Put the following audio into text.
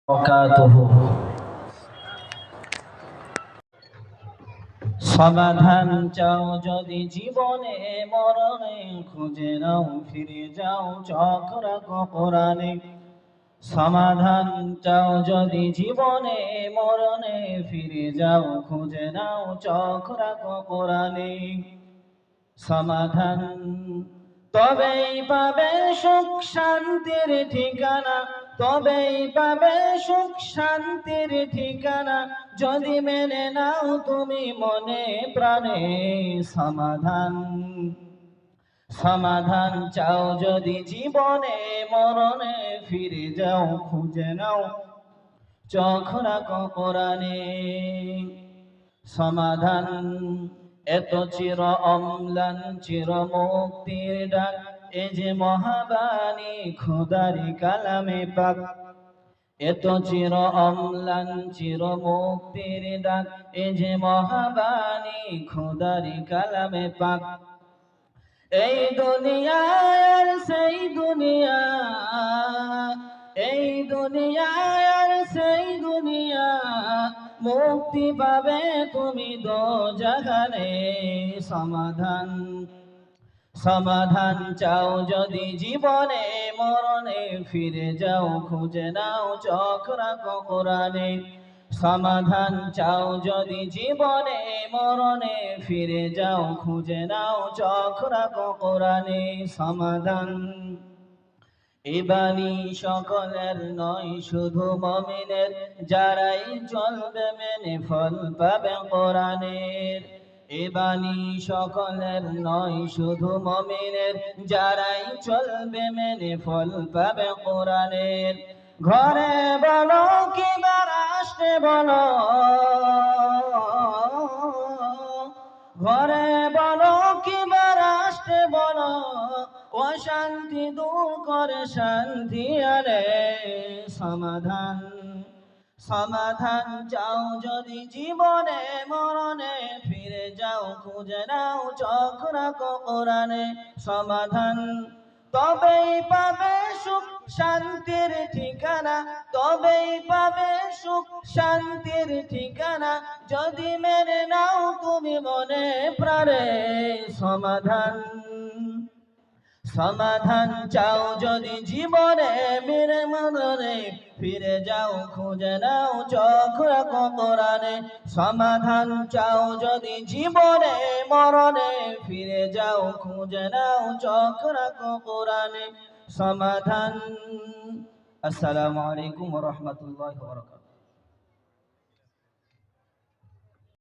বারাকাতুহু। সমাধান চাও যদি জীবনে মরণে, খুঁজে নাও ফিরে যাও চোখ রাখো কোরআনে। সমাধান চাও যদি জীবনে মরণে, ফিরে যাও খুঁজে নাও চোখ রাখো কোরআনে। সমাধান তবেই পাবে সুখ শান্তির ঠিকানা, তবেই পাবে সুখ শান্তির ঠিকানা, যদি মেনে নাও তুমি মনে প্রাণে। সমাধান সমাধান চাও যদি জীবনে মরণে, ফিরে যাও খুঁজে নাও চোখ রাখো কোরআনে। সমাধান এত চির অম্লান চির মুক্তির ডাক, এ যে মহাবাণী খোদারি কালামে পাক। এত চির অম্লান চির মুক্তির ডাক, এ যে মহাবাণী খোদারি কালামে পাক। এই দুনিয়া আর সেই দুনিয়া, এই দুনিয়া আর সেই দুনিয়া, মুক্তি পাবে তুমি দোজাহানে। সমাধান সমাধান চাও যদি জীবনে মরণে, ফিরে যাও খুঁজে নাও চোখ রাখো কোরআনে। সমাধান চাও যদি জীবনে মরণে, ফিরে যাও খুঁজে নাও চোখ রাখো কোরআনে। সমাধান এ বাণী সকলের নয় শুধু মুমিনের, যারাই চলবে মেনে ফল পাবে কোরআনের। এ বাণী সকলের নয় শুধু মুমিনের, যারাই চলবে মেনে ফল পাবে কোরআনের। ঘরে বলো কিংবা রাষ্ট্রে বলো, ঘরে বলো কিংবা রাষ্ট্রে বলো, অশান্তি দূর করে শান্তি আনে। সমাধান সমাধান চাও যদি জীবনে মরণে, ফিরে যাও খুঁজে নাও চোখ রাখো কোরআনে। সমাধান তবেই পাবে সুখ শান্তির ঠিকানা, তবেই পাবে সুখ শান্তির ঠিকানা, যদি মেনে নাও তুমি মনে প্রাণে। সমাধান সমাধান চাও যদি জীবনে মেরে মরণে, ফিরে যাও খুঁজে নাও চোখ রাখো কোরআনে। সমাধান চাও যদি জীবনে মরণে, ফিরে যাও খুঁজে নাও চোখ রাখো কোরআনে। সমাধান। আসসালামু আলাইকুম ওয়া রাহমাতুল্লাহি ওয়া বারাকাতুহু।